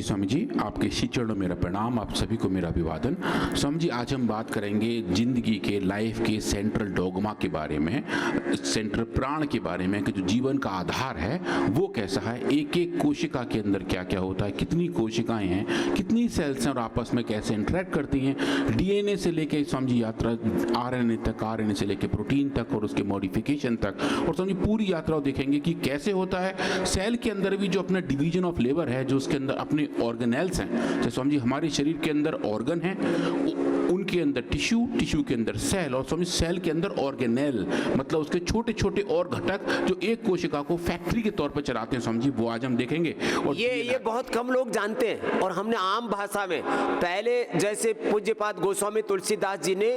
स्वामी जी, आपके श्री चरणों मेरा प्रणाम, आप सभी को मेरा अभिवादन। स्वामी जी, आज हम बात करेंगे जिंदगी के, लाइफ के सेंट्रल डोगमा के बारे में, सेंट्रल प्राण के बारे में, कि जो जीवन का आधार है वो कैसा है, एक एक कोशिका के अंदर क्या क्या होता है, कितनी कोशिकाएं हैं, कितनी सेल्स हैं और आपस में कैसे इंटरेक्ट करती हैं, डीएनए से लेके स्वामी जी यात्रा आरएनए तक, आरएनए से लेके प्रोटीन तक और उसके मॉडिफिकेशन तक, और स्वामी जी पूरी यात्रा देखेंगे कि कैसे होता है। सेल के अंदर भी जो अपना डिवीजन ऑफ लेबर है, जो उसके अंदर अपने ऑर्गेनेल्स हैं, जैसे स्वामी जी हमारे शरीर के अंदर ऑर्गन हैं, उनके अंदर टिश्यू, टिश्यू के अंदर सेल, और स्वामी सेल के अंदर ऑर्गेनेल, मतलब उसके छोटे छोटे और घटक जो एक कोशिका को फैक्ट्री के तौर पर चलाते हैं। स्वामी जी वो आज हम देखेंगे। और ये बहुत कम लोग जानते हैं, और हमने आम भाषा में पहले, जैसे पूज्यपाद गोस्वामी तुलसीदास जी ने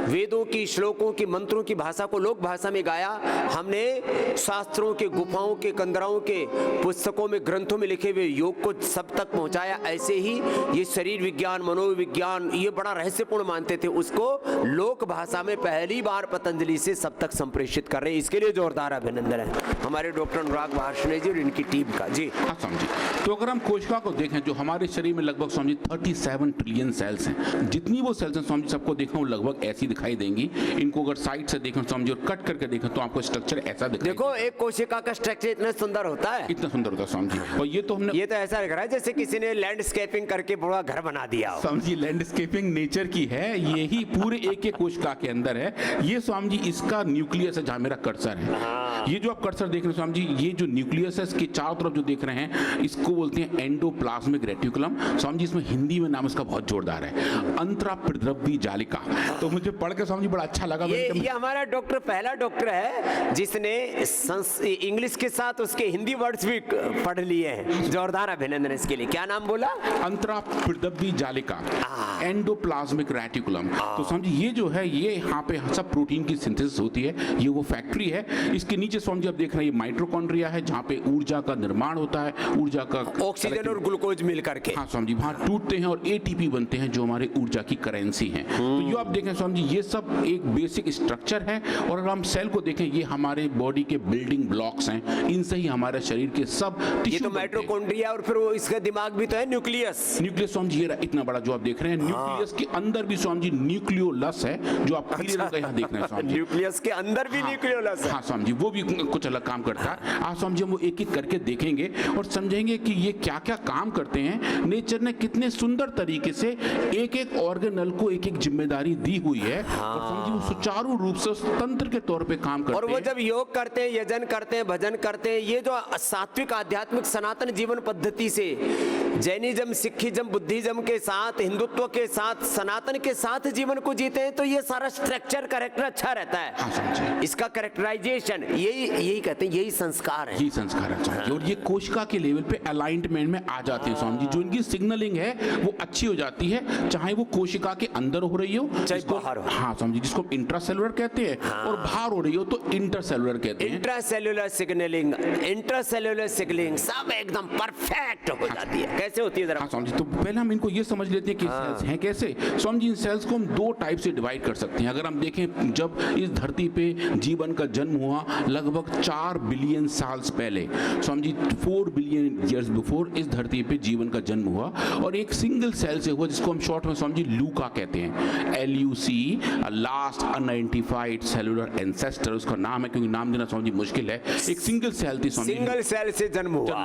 वेदों की, श्लोकों की, मंत्रों की भाषा को लोक भाषा में गाया, हमने शास्त्रों के, गुफाओं के, कंदराओं के, पुस्तकों में, ग्रंथों में लिखे हुए योग को सब तक पहुंचाया। ऐसे ही ये शरीर विज्ञान, मनोविज्ञान, ये बड़ा रहस्यपूर्ण मानते थे, उसको लोक भाषा में पहली बार पतंजलि से सब तक संप्रेषित कर रहे हैं। इसके लिए जोरदार अभिनंदन है हमारे डॉक्टर अनुराग महाशय जी और इनकी टीम का। जी हाँ स्वामी जी, तो अगर हम कोशिका को देखें, जो हमारे शरीर में लगभग स्वामी 37 ट्रिलियन सेल्स हैं, जितनी वो सेल्स हैं स्वामी जी सबको देखें वो लगभग ऐसी दिखाई देंगी। इनको अगर साइड से देखें स्वामी जी और कट करके देखें तो आपको स्ट्रक्चर ऐसा दिखाई देखो, एक कोशिका का स्ट्रक्चर इतना सुंदर होता है, इतना सुंदर होता है स्वामी जी। और ये तो हमने, ये तो ऐसा लग रहा है जैसे किसी ने लैंडस्केपिंग करके पूरा घर बना दिया हो। स्वामी जी लैंडस्केपिंग नेचर की है, यही पूरे एक एक कोशिका के अंदर है। ये स्वामी जी इसका न्यूक्लियस है, जहाँ मेरा कर्सर है, ये जो आप कर्सर देख रहे हैं स्वामी जी, ये जो न्यूक्लियस है इसके चारों तरफ जो देख रहे हैं, इसको बोलते हैं एंडोप्लाज्मिक रेटिकुलम। स्वामी जी इसमें हिंदी में नाम इसका बहुत जोरदार है, अंतराप्रद्रव्य जालिका। तो मुझे पढ़ के स्वामी जी बड़ा अच्छा लगा। ये हमारा डॉक्टर पहला डॉक्टर है जिसने इंग्लिश के साथ उसके हिंदी वर्ड्स भी पढ़ लिए हैं। जोरदार अभिनंदन इसके लिए। क्या नाम बोला? अंतराप्रद्रव्य जालिका, एंडोप्लाज्मिक रेटिकुलम। तो स्वामी जी ये जो है, ये यहाँ पे सब प्रोटीन की सिंथेसिस होती है, ये वो फैक्ट्री है। इसके नीचे स्वामी जी आप देख रहे हैं, ये माइटोकॉन्ड्रिया है, जहाँ पे ऊर्जा का निर्माण होता है, ऊर्जा का ऑक्सीजन और ग्लूकोज मिल करके। हाँ स्वामी जी, वहाँ टूटते हैं और एटीपी बनते हैं, जो हमारे ऊर्जा की करेंसी है। तो ये आप देखें स्वामी जी, ये सब एक बेसिक स्ट्रक्चर है। और अगर हम सेल को देखें, ये हमारे बॉडी के बिल्डिंग ब्लॉक्स हैं, इनसे ही हमारे शरीर के सब टिश्यू, ये तो माइटोकॉन्ड्रिया, और फिर वो इसका दिमाग भी तो है, न्यूक्लियस। न्यूक्लियस स्वामी जी ये इतना बड़ा जो आप देख रहे हैं, न्यूक्लियस के अंदर भी स्वामी जी न्यूक्लियोलस है, जो आप पीले रंग का यहाँ देख रहे हैं स्वामी जी। न्यूक्लियस के अंदर भी न्यूक्लियोलस है। हाँ स्वामी जी, वो भी कुछ अलग काम करता है। आज स्वामी जी हम वो एक एक करके देखेंगे और समझेंगे कि ये क्या क्या काम करते हैं। नेचर ने कितने सुंदर तरीके से एक एक ऑर्गेनल को एक एक जिम्मेदारी दी हुई है, और स्वामी जी वो सुचारू रूप से उस तंत्र के तौर पे काम करते हैं। और वो जब योग करते हैं, यजन करते हैं, भजन करते हैं, ये जो सात्विक आध्यात्मिक सनातन जीवन पद्धति से जैनिज्म, सिखिज्म, बुद्धिज्म के साथ, हिंदुत्व के साथ, सनातन के साथ जीवन को जीते हैं, तो ये सारा स्ट्रक्चर, कैरेक्टर अच्छा रहता है। इसका कैरेक्टराइजेशन यही कहते हैं, यही संस्कार है, यही संस्कार है। और ये कोशिका के लेवल पे अलाइनमेंट में आ जाते हैं स्वामी जी। जो इनकी सिग्नलिंग है वो अच्छी हो जाती है, चाहे वो कोशिका के अंदर हो रही हो, चाहे बाहर हो। हाँ स्वामी जी, जिसको इंट्रासेलुलर कहते हैं, और बाहर हो रही हो तो इंटरसेलुलर कहते हैं। इंट्रासेलुलर सिग्नलिंग, इंटरसेलुलर सिग्नलिंग सब एकदम परफेक्ट हो जाती है। कैसे होती है जरा? हाँ स्वामी जी, तो पहले हम इनको ये समझ लेते हैं कि सेल्स हैं कैसे। स्वामी जी इन सेल्स को हम दो टाइप से डिवाइड कर सकते हैं। अगर हम देखें, जब इस धरती पे जीवन का जन्म हुआ लगभग 4 बिलियन साल पहले, Swami ji 4 billion years before इस धरती पे जीवन का जन्म हुआ, और एक सिंगल सेल से हुआ, जिसको हम शॉर्ट में स्वामी जी लूका कहते हैं, LUC, last unidentified cellular ancestor उसका नाम है, क्योंकि नाम देना स्वामी जी मुश्किल है। एक सिंगल सेल थी स्वामी, सिंगल सेल से जन्म हुआ।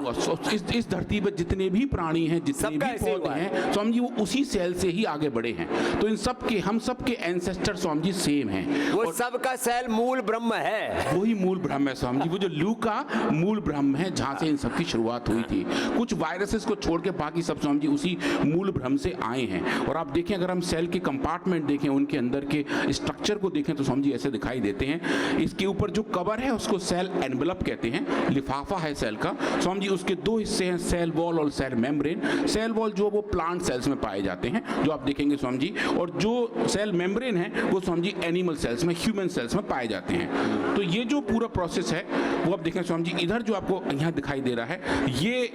इस धरती पे जितने भी प्राणी हैं, जितने भी पौधे हैं स्वामी जी, वो उसी सेल से ही आगे बढ़े हैं। तो इन सब के, हम सब के एंसेस्टर स्वामी जी सेम हैं। वो सबका सेल मूल ब्रह्म है, वही मूल ब्रह्म है स्वामी जी। वो जो लूका मूल ब्रह्म है, जहाँ से इन सब की शुरुआत हुई थी। कुछ वायरसेस को छोड़ के बाकी सब स्वामी जी उसी मूल ब्रह्म से आए हैं। और आप देखें, अगर हम सेल के कंपार्टमेंट देखें, उनके अंदर के स्ट्रक्चर को देखें, तो स्वामी जी ऐसे दिखाई देते हैं। इसके ऊपर जो कवर है उसको सेल एनवेलप कहते हैं, लिफाफा है सेल का स्वामी जी। उसके दो हिस्से हैं, सेल वॉल और सेल मेम्ब्रेन। सेल वॉल जो वो प्लांट सेल्स में पाए जाते हैं, जो आप देखेंगे स्वामी जी, और जो सेल मेम्ब्रेन है वो स्वामी जी एनिमल सेल्स में, ह्यूमन सेल्स में पाए जाते हैं। तो ये जो पूरा प्रोसेस है वो आप देखें स्वामी जी, इधर जो आपको यहाँ दिखाई दे रहा है, ये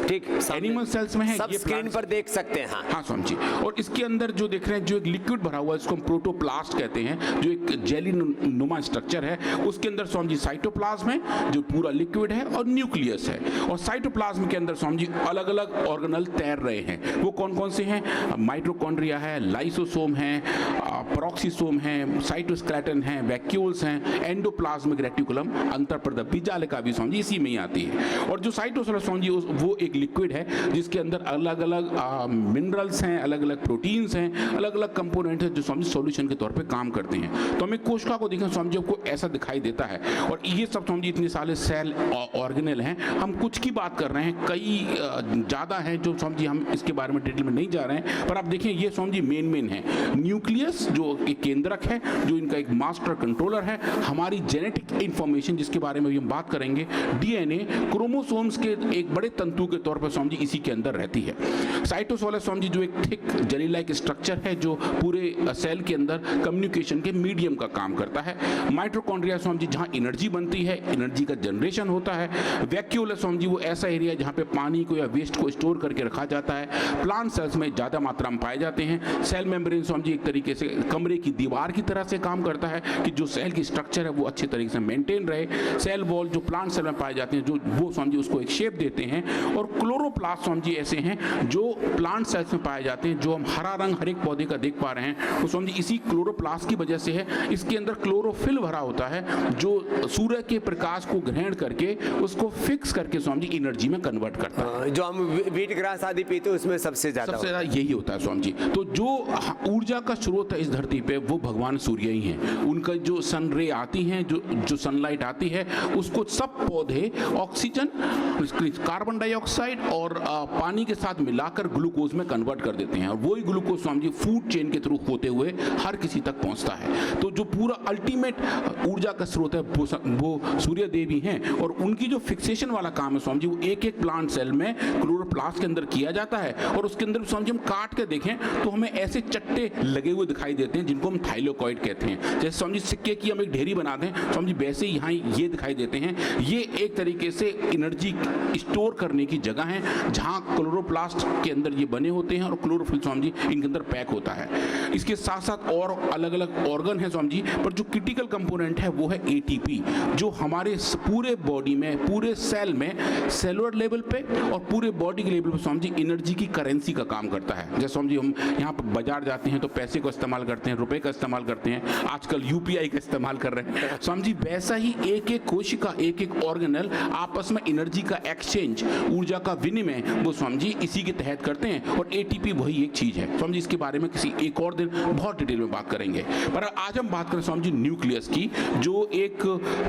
ठीक एनिमल सेल्स में है, सब ये स्क्रीन पर देख सकते हैं। हाँ स्वामी जी। और इसके अंदर जो देख रहे हैं, जो एक लिक्विड भरा हुआ है, इसको हम प्रोटोप्लास्ट कहते हैं, जो एक जेली नुमा स्ट्रक्चर है। उसके अंदर स्वामी जी साइटोप्लाज्म है जो पूरा लिक्विड है, और न्यूक्लियस है। और साइटोप्लाज्म के अंदर स्वामी जी अलग अलग ऑर्गेनल तैर रहे हैं। वो कौन कौन से हैं? माइटोकॉन्ड्रिया है, लाइसोसोम है, पेरोक्सिसोम है, साइटोस्केलेटन है, वैक्यूल्स हैं, एंडोप्लाज्मिक रेटिकुलम, अंतःपर्दा बीजालिका भी स्वामी जी इसी में ही आती है। और जो साइटोसोल स्वामी जी वो एक लिक्विड है जिसके अंदर अलग अलग मिनरल्स हैं, अलग अलग प्रोटीन्स हैं, अलग अलग कंपोनेंट हैं जो स्वामी सॉल्यूशन के तौर पे काम करते हैं। तो हमें कोशिका को देखें स्वामी जी आपको ऐसा दिखाई देता है। और ये सब स्वामी जी इतने सारे सेल ऑर्गेनल हैं, हम कुछ की बात कर रहे हैं, कई ज़्यादा हैं जो स्वामी जी हम इसके बारे में डिटेल में नहीं जा रहे हैं। पर आप देखें ये स्वामी जी मेन है। न्यूक्लियस जो एक केंद्रक है, जो इनका एक मास्टर कंट्रोलर है, हमारी जेनेटिक इंफॉर्मेशन जिसके बारे में भी हम बात करेंगे, डीएनए, क्रोमोसोम्स के एक बड़े तंतु के तौर पर स्वामी जी इसी के अंदर रहती है। साइटोसोल स्वामी जी जो एक थिक जेली लाइक स्ट्रक्चर है जो पूरे सेल के अंदर कम्युनिकेशन के मीडियम का काम करता है। माइटोकॉन्ड्रिया स्वामी जी जहाँ एनर्जी बनती है, एनर्जी का जनरेशन होता है। वैक्यूल स्वामी जी वो ऐसा एरिया जहाँ पे पानी को या वेस्ट को स्टोर करके रखा जाता है। प्लांट सेल्स में ज़्यादा मात्रा में पाए जाते हैं। सेल मेम्ब्रेन स्वामी जी एक तरीके से कमरे की दीवार की तरह से काम करता है कि जो सेल की स्ट्रक्चर है वो अच्छे तरीके से मेंटेन रहे। सेल वॉल जो प्लांट सेल में पाए जाते हैं जो वो स्वामी जी उसको एक शेप देते हैं। और क्लोरोप्लास्ट स्वामी जी ऐसे हैं जो प्लांट सेल्स में पाए जाते हैं। जो हम हरा रंग हर एक पौधे का देख पा रहे हैं वो स्वामी जी इसी क्लोरोप्लास्ट की वजह से है। इसके अंदर क्लोरोफिल भरा होता है जो सूर्य के प्रकाश को ग्रहण करके उसको फिक्स करके स्वामी जी एनर्जी में कन्वर्ट करता है। जो हम व्हीट ग्रास आदि पीते हैं उसमें सबसे ज्यादा यही होता है स्वामी जी। तो जो ऊर्जा का स्रोत है इस धरती पे वो भगवान सूर्य ही हैं। उनका जो सन रे आती हैं, जो सनलाइट आती है, उसको सब पौधे ऑक्सीजन, कार्बन डाइऑक्साइड और पानी के साथ मिलाकर ग्लूकोज में कन्वर्ट कर देते हैं। और वही glucose Swami ji food chain के थ्रू होते हुए हर किसी तक पहुंचता है। तो जो पूरा अल्टीमेट ऊर्जा का स्रोत है वो सूर्य देवी हैं। और उनकी जो फिक्सेशन वाला काम है स्वामी जी वो एक एक प्लांट सेल में क्लोरोप्लास्ट के अंदर किया जाता है। और उसके अंदर स्वामी जी हम काट के देखें तो हमें ऐसे चट्टे लगे हुए दिखाई देते हैं जिनको हम थाइलोकॉइड कहते हैं। जैसे स्वामी जी सिक्के की हम एक ढेरी बना दें स्वामी जी वैसे ही यहाँ ये दिखाई देते हैं। ये एक तरीके से एनर्जी स्टोर करने की जगह है जहाँ क्लोरोप्लास्ट के अंदर ये बने होते हैं और क्लोरोफिल स्वामी जी इनके अंदर पैक होता है। इसके साथ साथ और अलग अलग ऑर्गन है स्वामी जी, पर जो क्रिटिकल कंपोनेंट है वो है एटीपी, जो हमारे पूरे बॉडी में, पूरे सेल में, सेलुलर लेवल पे और पूरे बॉडी के लेवल पे स्वामी जी एनर्जी की करेंसी का काम करता है। जैसे स्वामी जी हम यहाँ पर बाजार जाते हैं तो पैसे को इस्तेमाल करते हैं, रुपए का इस्तेमाल करते हैं, आजकल यूपीआई का इस्तेमाल कर रहे हैं स्वामी जी। वैसा ही एक एक कोशिका, एक एक ऑर्गेनल आपस में एनर्जी का एक्सचेंज, ऊर्जा का विनिमय वो स्वामी जी इसी के तहत करते हैं। और एटीपी वही एक चीज है स्वामी जी। इसके बारे में किसी एक और दिन बहुत डिटेल में बात करेंगे। पर आज हम बात करें स्वामी जी न्यूक्लियस की, जो एक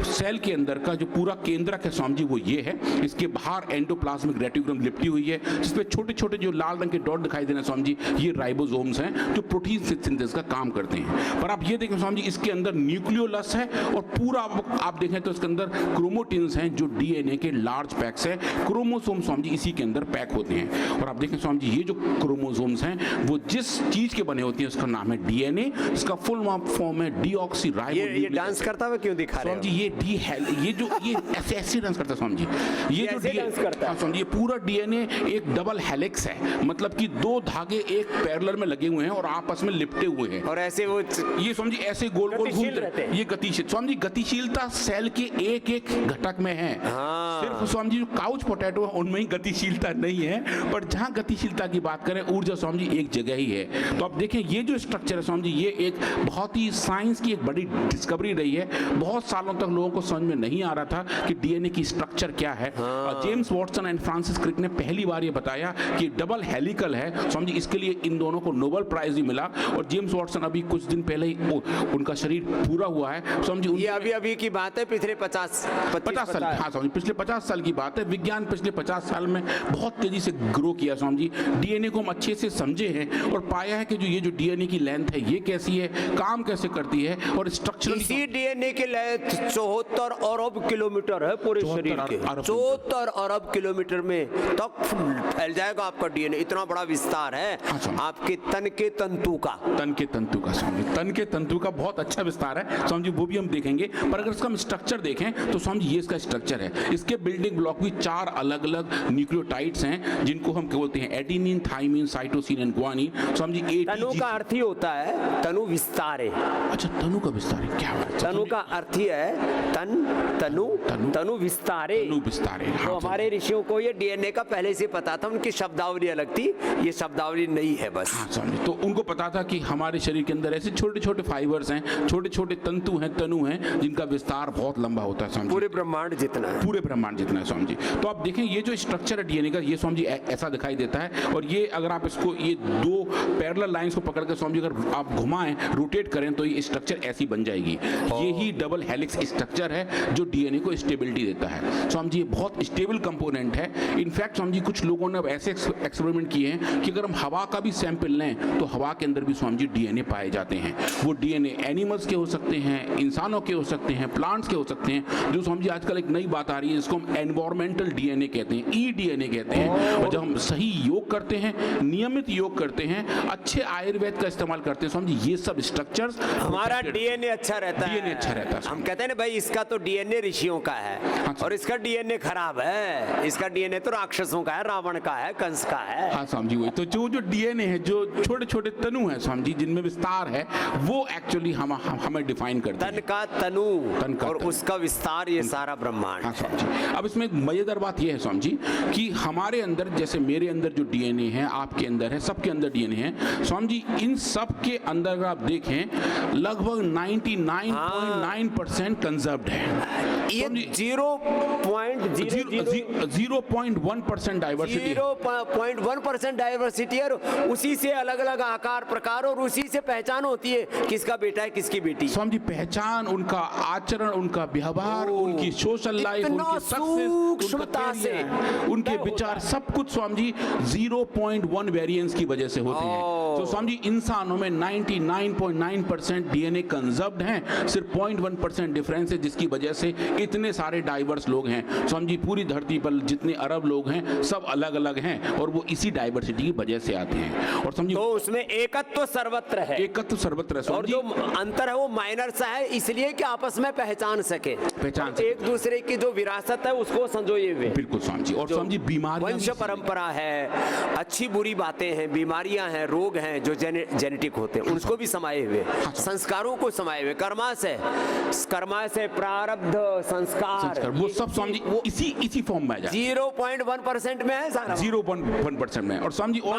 सेल के अंदर का जो पूरा केंद्रक है स्वामी जी वो ये है। इसके बाहर एंडोप्लाज्मिक रेटिकुलम लिपटी हुई है जिसपे छोटे छोटे जो लाल रंग के डॉट दिखाई दे रहे हैं स्वामी जी, ये राइबोसोम्स हैं जो प्रोटीन सिंथेसिस का काम करते हैं। पर आप ये देखें स्वामी जी इसके अंदर न्यूक्लियोलस है और पूरा आप देखें तो इसके अंदर क्रोमोटिन्स हैं जो डीएनए के लार्ज पैक्स है। क्रोमोसोम स्वामी जी इसी के अंदर पैक होते हैं। और आप देखें स्वामी जी ये जो क्रोमोसोम्स हैं वो जिस चीज के बने होते हैं उसका नाम है डीएनए। इसका फुल फॉर्म है डीऑक्सीराइबो। ये डांस करता हुआ क्यों दिखा रहे हैं स्वामी जी? ये ऐसे डांस करता है स्वामी जी। ये जो डांस करता है स्वामी जी, ये पूरा डीएनए एक डबल हेलिक्स है, मतलब कि दो धागे एक पैरेलल में लगे हुए हैं और आपस में लिपटे हुए हैं। और ऐसे वो ये स्वामी जी ऐसे गोल गोल घूमते हैं। ये गतिशील स्वामी जी, गतिशीलता सेल के एक एक घटक में है। सिर्फ स्वामी जी जो काउच पोटैटो है उनमें ही गतिशीलता नहीं है, पर जहाँ गतिशीलता की बात करें ऊर्जा स्वामी जी एक जगह ही है। तो आप देखें ये जो स्ट्रक्चर है स्वामी जी ये एक बहुत ही साइंस की एक बड़ी डिस्कवरी रही है। बहुत सालों तक लोगों को समझ में नहीं आ रहा था कि डीएनए की स्ट्रक्चर क्या है। James Watson and Francis Crick ने पहली बार ये बताया कि डबल हेलिकल है स्वामी जी। इसके लिए इन दोनों को नोबेल प्राइज भी मिला। और जेम्स वॉटसन अभी कुछ दिन पहले ही उनका शरीर पूरा हुआ है स्वामी जी। ये अभी की बात है, पिछले 50 साल, हाँ स्वामी, पिछले 50 साल की बात है। विज्ञान पिछले 50 साल में बहुत तेजी से ग्रो किया स्वामी जी। डीएनए को हम अच्छे से समझे हैं और पाया है कि जो ये जो डीएनए की लेंथ है ये कैसी है, काम कैसे करती है और स्ट्रक्चरल। इसी डीएनए की लेंथ 74 अरब किलोमीटर है पूरे शरीर के। 74 अरब किलोमीटर में तक फैल जाएगा आपका डीएनए। इतना बड़ा विस्तार है आपके तन के तंतु का। के तंतु का स्वामी, तन के तंतु का बहुत अच्छा विस्तार है स्वामी जी, वो भी हम देखेंगे। पर अगर इसका हम स्ट्रक्चर देखें तो स्वामी जी ये इसका स्ट्रक्चर है। इसके बिल्डिंग ब्लॉक भी 4 अलग अलग न्यूक्लियोटाइड्स हैं जिनको हम क्या बोलते हैं, adenine, thymine, cytosine and guanine. Swami ji तनु का अर्थ ही होता है तनु विस्तारे। अच्छा, तनु का विस्तार है, क्या बात है। तनु का अर्थ ही है तनु विस्तारे। तनु विस्तारे, हाँ, तो हमारे ऋषियों को ये डीएनए का पहले से पता था, उनकी शब्दावली अलग थी, ये शब्दावली नहीं है बस। हाँ स्वामी, तो उनको पता था कि हमारे शरीर के अंदर ऐसे छोटे छोटे फाइबर्स हैं, छोटे छोटे तंतु हैं, तनु हैं, जिनका विस्तार बहुत लंबा होता है स्वामी जी। पूरे ब्रह्मांड जितना है, पूरे ब्रह्मांड जितना है स्वामी जी। तो आप देखें ये जो स्ट्रक्चर है डीएनए का, ये स्वामी जी ऐसा दिखाई देता है। और ये अगर आप इसको ये 2 पैरेलल लाइंस को पकड़ कर स्वामी जी अगर आप घुमाएं, रोटेट करें, तो ये स्ट्रक्चर ऐसी बन जाएगी। ये ही डबल हेलिक्स स्ट्रक्चर है जो डीएनए को स्टेबिलिटी देता है स्वामी जी। ये बहुत स्टेबल कंपोनेंट है। इनफैक्ट स्वामी जी कुछ लोगों ने अब ऐसे एक्सपेरिमेंट किए हैं कि अगर हम हवा का भी सैंपल लें तो हवा के अंदर भी स्वामी जी डीएनए पाए जाते हैं। वो डीएनए एनिमल्स के हो सकते हैं, इंसानों के हो सकते हैं, प्लांट्स के हो सकते हैं। जो स्वामी जी आजकल एक नई बात आ रही है जिसको हम एनवायरमेंटल डीएनए कहते हैं, ईडीएनए कहते हैं। और जब हम सही योग करते हैं, नियमित योग करते हैं, अच्छे आयुर्वेद का इस्तेमाल करते हैं स्वामी जी, ये सब स्ट्रक्चर्स हमारा डीएनए अच्छा रहता है। डीएनए अच्छा रहता है। हम कहते हैं ना भाई इसका तो डीएनए ऋषियों का है और इसका डीएनए खराब है, इसका डीएनए तो राक्षसों का है, रावण का है, कंस का है। हाँ स्वामी जी, वही तो जो डीएनए है, जो छोटे छोटे तनु है स्वामी जी, जिनमें विस्तार है, वो एक्चुअली हमें डिफाइन करते हैं। तन का तनु और तनु। उसका विस्तार, ये सारा ब्रह्मांड। हाँ स्वामी जी। अब इसमें एक मजेदार बात यह है स्वामी जी कि हमारे अंदर, जैसे मेरे अंदर जो डीएनए है, आपके अंदर है, सबके अंदर डीएनए है स्वामी जी। इन सब के अंदर अगर आप देखें लगभग 99.9% कंजर्व्ड है। ये 0.1% डाइवर्सिटी, 0.1% डाइवर्सिटी है। उसी से अलग अलग आकार प्रकार और उसी से पहचान होती है किसका बेटा है किसकी बेटी। स्वामी जी पहचान, उनका आचरण, उनका व्यवहार, उनकी सोशल लाइफ, उनकी सूक्ष्मता से उनके विचार, सब कुछ स्वामी जी 0.1 वेरिएंस की वजह से होते हैं। तो स्वामी जी इंसानों में 99.9% डीएनए कंजर्व्ड हैं, सिर्फ 0.1% डिफरेंस है, जिसकी वजह से इतने सारे डाइवर्स लोग हैं स्वामी जी। पूरी धरती पर जितने अरब लोग हैं सब अलग अलग हैं और वो इसी डाइवर्सिटी की वजह से आते हैं। और समझिए तो उसमें एकत्व सर्वत्र है, एकत्व सर्वत्र है और जो अंतर है वो माइनर सा है, इसलिए कि आपस में पहचान सके, एक दूसरे की जो विरासत है उसको संजोए हुए। बिल्कुल स्वामी जी। और स्वामी जी बीमारियां, वंश परंपरा है, अच्छी बुरी बातें हैं, बीमारियां हैं, रोग हैं जो जेनेटिक होते हैं, उनको भी समाये हुए, संस्कारों को समाये हुए, कर्मा से प्रारब्ध संस्कार, वो सब स्वामी जी वो इसी फॉर्म में आ जाए। 0.1% में है सारा, 0.1% में। और स्वामी जी और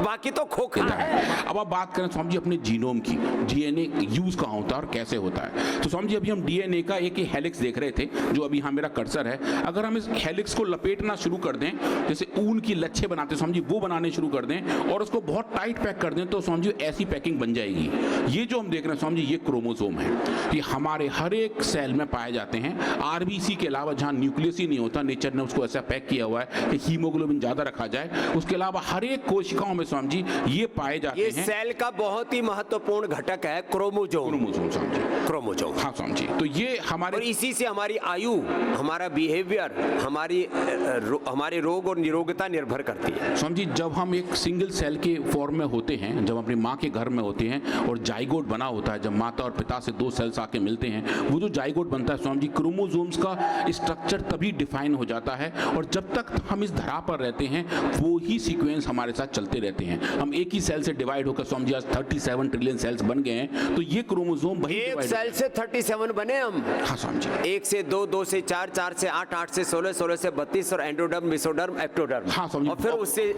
बाकी तो खोखला है। अब आप बात करें स्वामी जी अपने जीनोम की, डीएनए यूज कहाँ होता है और कैसे होता है। तो स्वामी जी अभी हम डीएनए का एक हेलिक्स देख रहे थे, जो अभी यहाँ मेरा कर्सर है। अगर हम इस हेलिक्स को लपेटना शुरू कर दें, जैसे ऊन की लच्छे बनाते हैं स्वामी जी, वो बनाने शुरू कर दें और उसको बहुत टाइट पैक कर दें, तो स्वामी जी ऐसी पैकिंग बन जाएगी। ये जो हम देख रहे हैं स्वामी जी, ये क्रोमोसोम है, ये हमारे हर एक सेल में पाए जाते हैं। आरबीसी के अलावा जहां न्यूक्लियस ही नहीं होता, नेचर ने उसको ऐसा पैक किया हुआ है कि हीमोग्लोबिन ज्यादा रखा जाए, उसके अलावा हर एक कोशिकाओं में स्वामी जी ये पाए जाते हैं। ये सेल का बहुत ही महत्वपूर्ण घटक है क्रोमोसोम। स्वामी जी, क्रोमोसोम। हाँ स्वामी जी। तो ये हमारे, और इसी से हमारी आयु, हमारा बिहेवियर, हमारे रोग और निरोगता निर्भर करती है। स्वामी जी जब हम एक सिंगल सेल के फॉर्म में होते हैं, जब अपनी माँ के घर में होते हैं और जाइगोट बना होता है, जब माता और पिता से 2 सेल्स आके मिलते हैं, वो जो जाइगोट बनता है स्वामी जी, क्रोमोसोम्स का स्ट्रक्चर तभी डिफाइन हो जाता है। और जब तक हम इस धरा पर रहते हैं वो ही सीक्वेंस हमारे साथ चलते रहते हैं। हम एक ही सेल से डिवाइड होकर स्वामी जी आज 37 ट्रिलियन सेल्स बन गए हैं। तो ये क्रोमोसोम वही एक सेल से 37 बने हम। हाँ स्वामी जी। 1 से 2, 2 से 4, 4 से 8, 8 से 16, 16 से 32 और एंडोडर्म, मेसोडर्म, एक्टोडर्म। हाँ स्वामी जी। और फिर उससे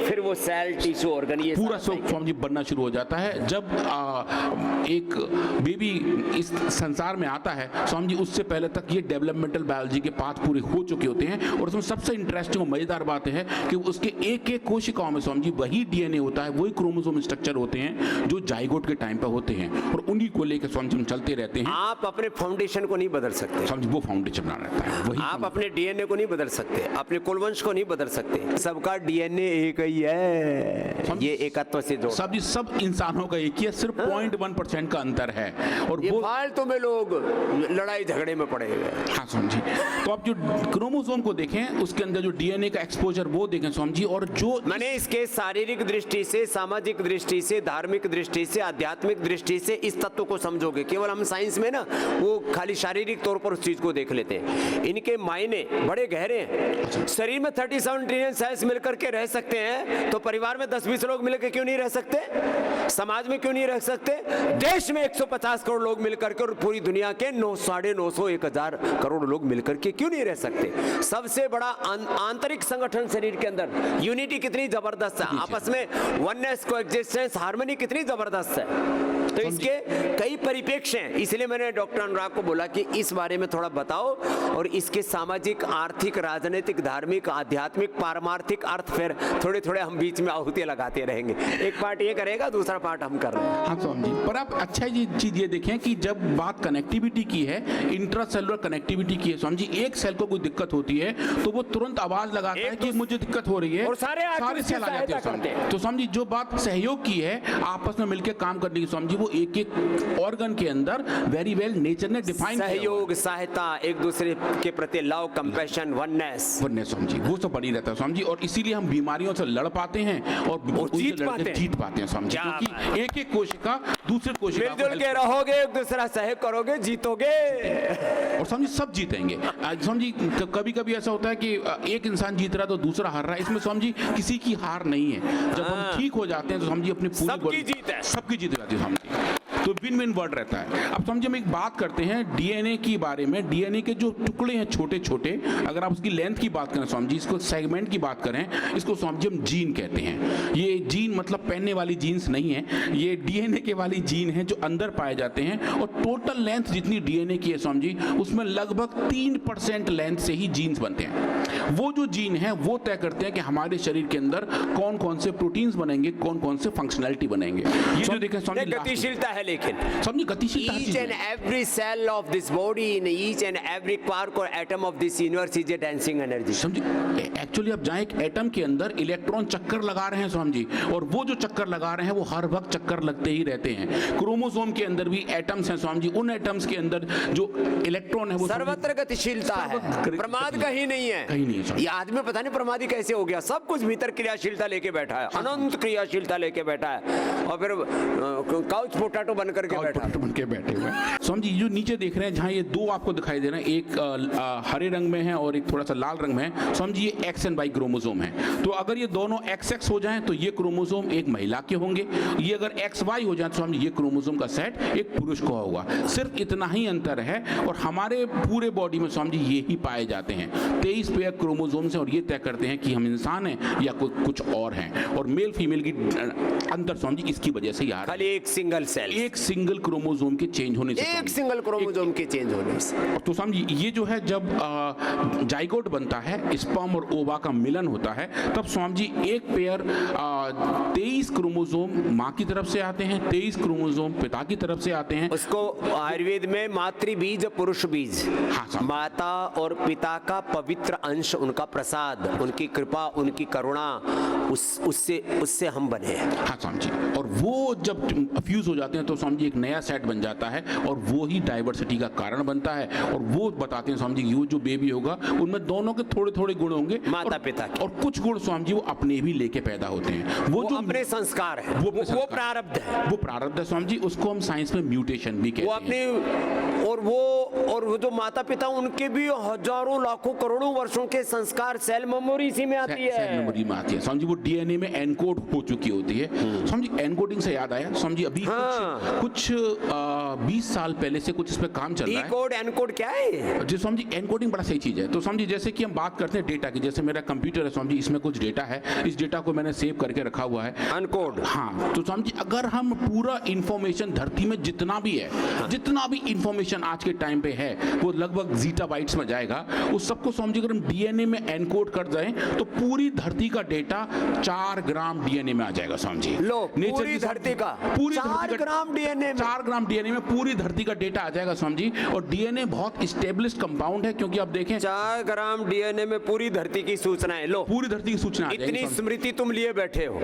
फिर वो सेल, टिश्यू, ऑर्गन, ये पूरा स्वामी जी बनना शुरू हो जाता है। जब एक बेबी इस संसार में आता है स्वामी जी, उससे पहले तक ये डेवलपमेंटल बायोलॉजी के पाथ पूरे हो चुके होते हैं। और उसमें सबसे इंटरेस्टिंग और मजेदार बात है कि उसके एक एक कोशिकाओं में स्वामी जी वही डीएनए होता है, वही क्रोमोसोम स्ट्रक्चर होते हैं जो जाइगोट के टाइम पर होते हैं। और उन्हीं को लेकर स्वामी जी हम चलते रहते हैं। आप अपने फाउंडेशन को नहीं बदल सकते स्वामी जी, वो फाउंडेशन बना रहता है वही। आप अपने डीएनए को नहीं बदल सकते, अपने कुलवंश को नहीं बदल सकते। सबका डीएनए एक ही है, ये एकत्व से जोड़। सब इंसानों का एक ही है, सिर्फ 0.1% का अंतर है। और ये वो फालतू में लोग लड़ाई झगड़े में पड़े हुए। हाँ स्वामी जी। तो आप जो क्रोमोसोम को देखें, उसके अंदर जो डीएनए का एक्सपोजर वो देखें स्वामी जी। और जो मैंने इसके शारीरिक दृष्टि से, सामाजिक दृष्टि से से, धार्मिक दृष्टि से, आध्यात्मिक दृष्टि से इस तत्व को समझोगे। केवल हम साइंस में ना वो खाली शारीरिक तौर पर उस चीज को देख लेते हैं। इनके मायने बड़े गहरे हैं। शरीर में 37 ट्रिलियन सेल्स मिलकर के रह सकते हैं, तो परिवार में 10-20 लोग मिलकर क्यों नहीं रह सकते? समाज में क्यों नहीं रह सकते? देश में 150 करोड़ लोग मिलकर के और पूरी दुनिया के 900-900-1000 करोड़ लोग मिलकर के क्यों नहीं रह सकते? सबसे बड़ा आंतरिक संगठन शरीर के अंदर यूनिटी कितनी जबरदस्त है, आपस में वननेस, कोएग्जिस्टेंस, हार्मनी कितनी जबरदस्त है। तो इसके कई परिप्रेक्ष्य हैं। इसलिए मैंने डॉक्टर अनुराग को बोला कि इस बारे में थोड़ा बताओ और इसके सामाजिक, आर्थिक, राजनीतिक, धार्मिक, आध्यात्मिक, पारमार्थिक अर्थ फिर थोड़े थोड़े हम बीच में आहुतियां लगाते रहेंगे। एक पार्ट ये करेगा, दूसरा पार्ट हम कर रहे हैं। हाँ स्वामी जी, पर आप अच्छा ये चीज ये देखें कि जब बात कनेक्टिविटी की है, इंट्रासेलुलर कनेक्टिविटी की है स्वामी जी, एक सेल को कोई दिक्कत होती है तो वो तुरंत आवाज लगाता है कि मुझे दिक्कत हो रही है और सारे सेल आ जाते हैं स्वामी जी। तो स्वामी जी जो बात सहयोग की है, आपस में मिलकर काम करने की स्वामी जी, वो एक एक ऑर्गन के अंदर वेरी वेल नेचर ने डिफाइन सहयोग, सहायता, एक दूसरे के प्रति love, compassion, oneness Swami ji, वो सब बनी रहता है स्वामी जी। और इसीलिए हम बीमारियों से लड़ पाते हैं और जीत पाते हैं स्वामी जी, क्योंकि एक एक कोशिका दूसरे कोशिका मिलजुल के रहोगे, एक दूसरा सहयोग करोगे, जीतोगे और स्वामी जी सब जीतेंगे। स्वामी जी कभी कभी ऐसा होता है कि एक इंसान जीत रहा है तो दूसरा हार रहा है, इसमें स्वामी जी किसी की हार नहीं है। जब हम ठीक हो जाते हैं तो स्वामी जी अपनी पूरी सबकी जीत है, सबकी जीत जाती है स्वामी जी, तो विन विन वर्ड रहता है। अब समझिए हम एक बात करते हैं डीएनए की बारे में। डीएनए के जो टुकड़े हैं छोटे छोटे, अगर आप उसकी लेंथ की बात करें स्वामी जी, इसको सेगमेंट की बात करें, इसको स्वामी जी हम जीन कहते हैं। ये जीन मतलब पहनने वाली जीन्स नहीं है, ये डीएनए के वाली जीन है जो अंदर पाए जाते हैं। और टोटल लेंथ जितनी डीएनए की है स्वामी जी, उसमें लगभग 3% लेंथ से ही जीन्स बनते हैं। वो जो जीन है वो तय करते हैं कि हमारे शरीर के अंदर कौन कौन से प्रोटीन्स बनेंगे, कौन कौन से फंक्शनैलिटी बनेंगे। ये जो देखें स्वामी जी गतिशीलता है, लेकिन समझिए गतिशीलता each and every cell of this body, in each and every quark or atom of this universe is a dancing energy. समझिए एक्चुअली आप जाएं एक एटम के अंदर इलेक्ट्रॉन चक्कर लगा रहे हैं स्वामी जी, और वो जो चक्कर लगा रहे हैं वो हर वक्त चक्कर लगते ही रहते हैं। क्रोमोसोम के अंदर भी एटम्स हैं स्वामी जी, उन एटम्स के अंदर जो इलेक्ट्रॉन है वो सर्वत्र गतिशीलता है, प्रमाद कहीं नहीं है। कहीं नहीं है। ये आदमी पता नहीं प्रमादी कैसे हो गया, सब कुछ भीतर क्रियाशीलता लेके बैठा है, अनंत क्रियाशीलता लेके बैठा है, और फिर काउच पोटैटो बन करके बन के बैठे हुए स्वामी जी। जो नीचे देख रहे हैं जहाँ ये दो आपको दिखाई दे रहे हैं, एक हरे रंग में है और एक थोड़ा सा लाल रंग में है स्वामी जी, ये एक्स एंड वाई क्रोमोसोम है। तो अगर ये दोनों एक्स हो जाएं तो ये क्रोमोसोम एक महिला के होंगे, ये अगर एक्स वाई हो जाए तो स्वामी ये क्रोमोसोम का सेट एक पुरुष का होगा। सिर्फ इतना ही अंतर है, और हमारे पूरे बॉडी में स्वामी जी ये ही पाए जाते हैं। 23 पेयर क्रोमोसोम्स हैं और ये तय करते हैं कि हम इंसान हैं या कुछ और हैं। और मेल फीमेल की अंतर स्वामी जी इसकी वजह से यार खाली एक सिंगल सेल, एक सिंगल क्रोमोसोम के चेंज होने से, एक सिंगल क्रोमोसोम के चेंज होने से। तो समझिए ये जो है जब जाइगोट बनता है, स्पर्म और ओवा का मिलन होता है, तब स्वामी जी एक पेयर 23 क्रोमोसोम माँ की तरफ से आते हैं, 23 क्रोमोसोम पिता की तरफ से आते हैं। उसको आयुर्वेद में मातृ बीज, पुरुष बीज, हाँ, माता और पिता का पवित्र अंश, उनका प्रसाद, उनकी कृपा, उनकी करुणा, उससे हम बने हैं। हाँ स्वामी जी, और वो जब फ्यूज हो जाते हैं तो स्वामी जी एक नया सेट बन जाता है, और वो ही डाइवर्सिटी का कारण बनता है। और वो बताते हैं स्वामी जी ये जो बेबी होगा उनमें दोनों के थोड़े थोड़े गुण होंगे, माता पिता के, और कुछ गुण स्वामी जी वो अपने भी लेके पैदा होते हैं। वो जो अपने संस्कार है, वो प्रारब्ध है, वो प्रारब्ध है स्वामी जी। उसको हम साइंस में म्यूटेशन भी कहते हैं। वो अपने और वो जो माता पिता, उनके भी हजारों लाखों करोड़ों वर्षों के संस्कार सेल मेमोरी इसी में आती है, सेल मेमोरी में आती है स्वामी जी। वो डीएनए में एनकोड हो चुकी होती है स्वामी जी। एनकोडिंग से याद आया स्वामी जी, अभी कुछ 20 साल पहले से कुछ इस पे काम चल रहा है। कोड एनकोड क्या है जी स्वामी जी? एनकोडिंग बड़ा सही चीज है। तो स्वामी जी जैसे कि हम बात करते हैं डेटा की, जैसे मेरा कंप्यूटर है स्वामी जी, इसमें कुछ डेटा है, इस डेटा को मैंने सेव करके रखा हुआ है, अनकोड। हाँ, तो स्वामी जी अगर हम पूरा इंफॉर्मेशन धरती में जितना भी है, जितना भी इंफॉर्मेशन आज के टाइम पे है, वो लगभग जीटा बाइट्स में जाएगा। उस सबको स्वामी जी अगर हम डीएनए में एनकोड कर दें तो पूरी धरती का डेटा 4 ग्राम डीएनए में आ जाएगा स्वामी जी। लो, पूरी धरती का 4 ग्राम डीएनए में 4 ग्राम डीएनए में पूरी धरती का डेटा आ जाएगा स्वामी जी। और डीएनए बहुत स्टेब्लिश्ड कंपाउंड है, क्योंकि आप देखें 4 ग्राम डीएनए में पूरी धरती की सूचनाएं लो। पूरी धरती की सूचना आ इतनी जाएगी स्वामी जी। स्मृति तुम लिए बैठे हो,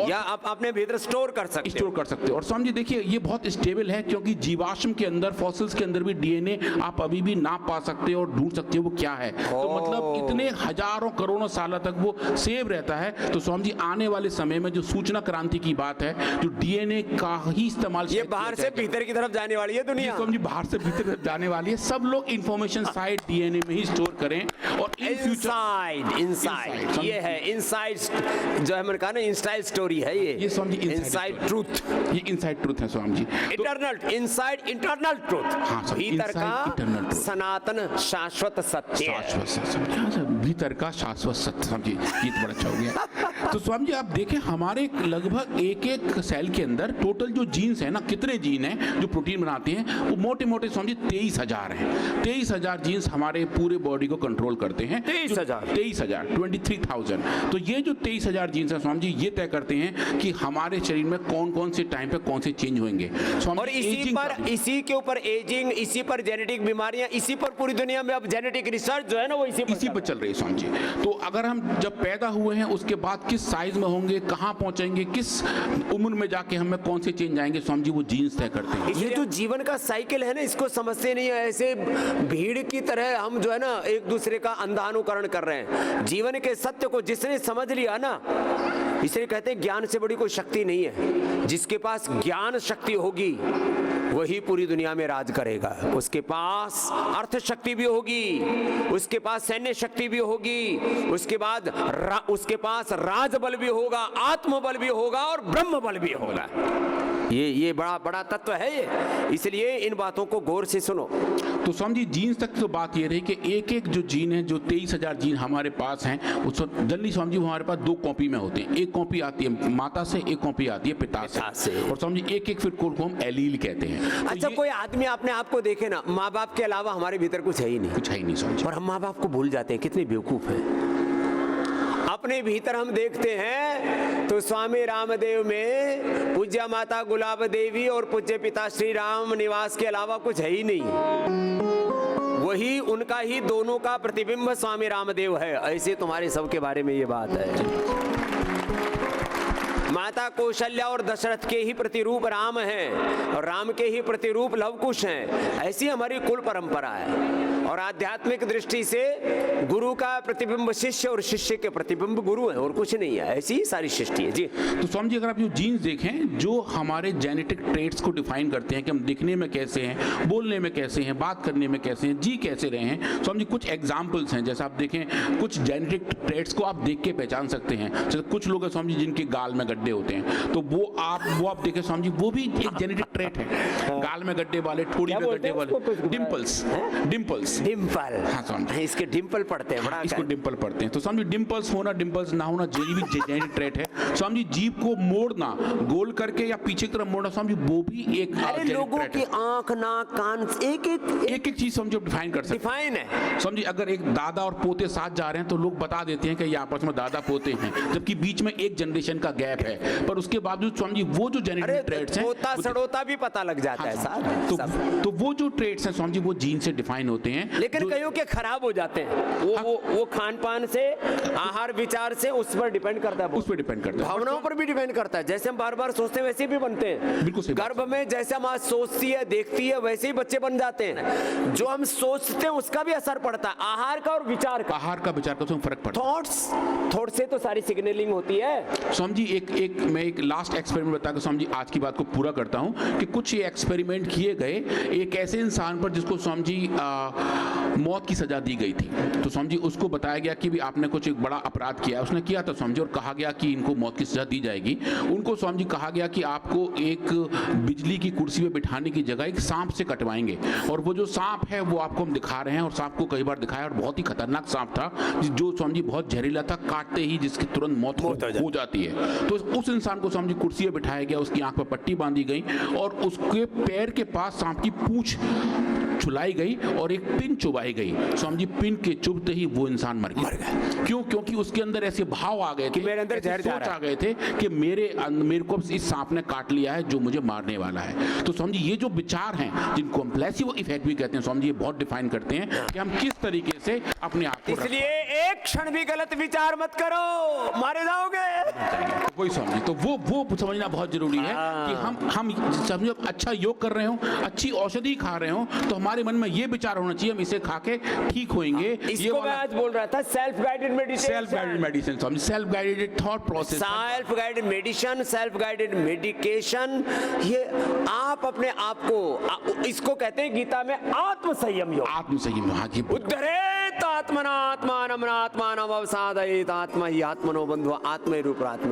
या आप अपने भीतर स्टोर कर सकते हो। स्टोर कर सकते हो। और स्वामी जी देखिए ये बहुत स्टेबल है, क्योंकि जीवाश्म के अंदर, फॉसिल्स के अंदर भी डीएनए आप अभी भी नाप पा सकते हो और ढूंढ सकते हो वो क्या है। तो मतलब इतने हजारों करोड़ों साल तक वो सेव रहता है। तो स्वामी जी आने वाले समय में जो सूचना क्रांति की बात है, जो डीएनए का ही इस्तेमाल ये बाहर से भीतर की तरफ जाने वाली है दुनिया। स्वामी जी बाहर से भीतर जाने वाली है। सब लोग इंफॉर्मेशन साइड डीएनए में ही स्टोर करें। और इन फ्यूचर इनसाइड ये है, इनसाइड जो है मैंने कहा ना, इनसाइड स्टोरी है ये स्वामी जी इनसाइड ट्रूथ, ये इनसाइड ट्रूथ है Swami ji. Eternal inside internal truth, स्वामी, भीतर inside eternal का truth। सनातन शाश्वत सत्य। शाश्वत सत्य, भीतर का शाश्वत सत्य। स्वामी जी ये तो बड़ा अच्छा हो गया। तो स्वामी जी आप देखें हमारे लगभग एक सेल के अंदर टोटल जो जीन्स है ना, कितने जीन हैं जो प्रोटीन बनाते हैं, वो मोटे मोटे स्वामी जी 23,000 हैं। 23,000 जीन्स हमारे पूरे बॉडी को कंट्रोल करते हैं। 23,000 23,000। तो ये जो 23,000 जीन्स है स्वामी जी, ये तय करते हैं कि हमारे शरीर में कौन कौन से टाइम पे कौन से चेंज होंगे। और इसी के ऊपर एजिंग, इसी पर जेनेटिक बीमारियां, इसी पर पूरी दुनिया में अब जेनेटिक रिसर्च जो है ना वो इसी पर चल रही है स्वामी जी। तो अगर हम जब पैदा हुए हैं उसके बाद किस साइज में होंगे, कहाँ पहुंचेंगे, किस उम्र में जाके हमें कौन से चेंज आएंगे, स्वामी जी वो जीन्स तय करते हैं। ये जो जीवन का साइकिल है ना, इसको समझते नहीं है। ऐसे भीड़ की तरह हम जो है ना एक दूसरे का अंधानुकरण कर रहे हैं। जीवन के सत्य को जिसने समझ लिया ना, इसलिए कहते हैं ज्ञान से बड़ी कोई शक्ति नहीं है। जिसके पास ज्ञान शक्ति होगी वही पूरी दुनिया में राज करेगा। उसके पास अर्थ शक्ति भी होगी, उसके पास सैन्य शक्ति भी होगी, उसके बाद उसके पास राज बल भी होगा, आत्म बल भी होगा और ब्रह्म बल भी होगा। ये बड़ा बड़ा तत्व है ये, इसलिए इन बातों को गौर से सुनो। तो स्वामी जी जीन्स तक तो बात ये रही कि एक एक जो जीन है, जो 23,000 जीन हमारे पास हैं, उस जनरली स्वामी जी हमारे पास 2 कॉपी में होते हैं। एक कॉपी आती है माता से, एक कॉपी आती है पिता से। और स्वामी जी एक एक फिर को हम एलील कहते हैं। तो अच्छा कोई आदमी अपने आप को देखे ना, माँ बाप के अलावा हमारे भीतर कुछ है ही नहीं, कुछ है ही नहीं स्वामी जी। और हम माँ बाप को भूल जाते हैं, कितने बेवकूफ हैं। अपने भीतर हम देखते हैं तो स्वामी रामदेव में पूज्य माता गुलाब देवी और पूज्य पिता श्री राम निवास के अलावा कुछ है ही नहीं। वही उनका ही दोनों का प्रतिबिंब स्वामी रामदेव है। ऐसे तुम्हारे सबके बारे में ये बात है। माता कौशल्या और दशरथ के ही प्रतिरूप राम हैं और राम के ही प्रतिरूप लवकुश हैं। ऐसी हमारी कुल परंपरा है। और आध्यात्मिक दृष्टि से गुरु का प्रतिबिंब शिष्य और शिष्य के प्रतिबिंब गुरु है, और कुछ नहीं है। ऐसी ही सारी सृष्टि है जी। तो स्वामी जी अगर आप जो जीन्स देखें, जो हमारे जेनेटिक ट्रेट्स को डिफाइन करते हैं कि हम दिखने में कैसे हैं, बोलने में कैसे हैं, बात करने में कैसे हैं, जी कैसे रहे हैं, स्वामी जी कुछ एग्जाम्पल्स हैं। जैसे आप देखें कुछ जेनेटिक ट्रेट्स को आप देख के पहचान सकते हैं। जैसे कुछ लोग हैं स्वामी जी जिनके गाल में गड्ढे होते हैं, तो वो आप देखें स्वामी जी, वो भी एक जेनेटिक ट्रेट है। गाल में गड्ढे वाले, ठोड़ी में गड्ढे वाले, डिम्पल्स डिम्पल। हाँ स्वामी, इसके डिम्पल पड़ते हैं, बड़ा इसको डिम्पल पड़ते हैं। तो स्वामी डिम्पल्स होना, डिम्पल्स ना होना, ये भी जेनेटिक ट्रेट है। स्वामी जी जीभ को मोड़ना, गोल करके या पीछे की तरफ मोड़ना, स्वामी जी वो भी एक लोगों की आंख, नाक, कान, एक चीज समझो डिफाइन कर सकते हैं। डिफाइन है। समझिए अगर एक दादा और पोते साथ जा रहे हैं तो लोग बता देते हैं कि ये आपस में दादा पोते हैं, जबकि बीच में एक जनरेशन का गैप है। पर उसके बावजूद स्वामी जी वो जो जेनेटिक ट्रेट्स हैं, पोता सड़ोता भी पता लग जाता है साहब। तो वो जो ट्रेट्स हैं स्वामी जी वो जीन से डिफाइन होते हैं। लेकिन कईयों के खराब हो जाते हैं। वो खान पान से, आहार विचार से, उस पर डिपेंड करता है। उस पर डिपेंड करता है, भावनाओं पर भी डिपेंड करता है। जैसे हम बार बार सोचते हैं वैसे भी बनते हैं। बिल्कुल सही। गर्भ में जैसे हम आज सोचती है, देखती है, वैसे ही बच्चे बन जाते हैं। जो हम सोचते हैं उसका भी असर पड़ता है, आहार का और विचार का। आहार का विचार का तो फर्क पड़ता है। थॉट से तो सारी सिग्नलिंग होती है। स्वामी जी मैं एक लास्ट एक्सपेरिमेंट बताकर स्वामी जी आज की बात को पूरा करता हूं कि कुछ ये एक्सपेरिमेंट किए गए एक ऐसे इंसान पर जिसको स्वामी जी मौत की सजा दी गई थी। तो स्वामी जी उसको बताया गया कि भी आपने कुछ एक बड़ा अपराध किया, उसने किया था स्वामी जी, और कहा गया कि इनको मौत की सजा दी जाएगी। उनको स्वामी जी कहा गया कि आपको एक बिजली की कुर्सी पे बिठाने की जगह एक सांप से कटवाएंगे, और वो जो सांप है वो आपको हम दिखा रहे हैं, और सांप को कई बार दिखाया, और बहुत ही खतरनाक सांप था जो स्वामी जी बहुत जहरीला था, काटते ही जिसकी तुरंत मौत हो जाती है। तो उस इंसान को स्वामी जी कुर्सी पे बिठाया गया, उसकी आंख पर पट्टी बांधी गई, और उसके पैर के पास सांप की पूंछ सुलाई गई और एक पिन चुबाई गई। स्वामी जी पिन के चुभते ही वो इंसान मर गया। क्यों? क्योंकि उसके अंदर ऐसे भाव आ गए थे, मेरे अंदर जहर जा सोच रहा आ गए थे कि मेरे को इस सांप ने काट लिया है जो मुझे मारने वाला है। तो स्वामी जी ये जो विचार हैं जिनको हम प्लेसिबो इफेक्ट भी कहते हैं, स्वामी जी ये बहुत डिफाइन करते हैं कि हम किस तरीके से अपने आप को इसलिए एक क्षण भी गलत विचार मत करो, मारे जाओगे। वही स्वामी जी, तो वो समझना बहुत जरूरी है कि हम समझो अच्छा योग कर रहे हो, अच्छी औषधि खा रहे हो, तो हमारे मन में ये विचार होना चाहिए हम इसे खा के ठीक होंगे। इसको मैं आज बोल रहा था self guided meditation. Self guided medicine Swami, self guided thought process, self guided medicine, self guided medication, ये आप अपने आप को, इसको कहते हैं गीता में आत्म संयम योग। आत्म संयम, हाँ जी। उद्धरेत आत्मना आत्मानम आत्मानम अवसादयेत आत्मा ही आत्मनो बंधु आत्मे रूप आत्म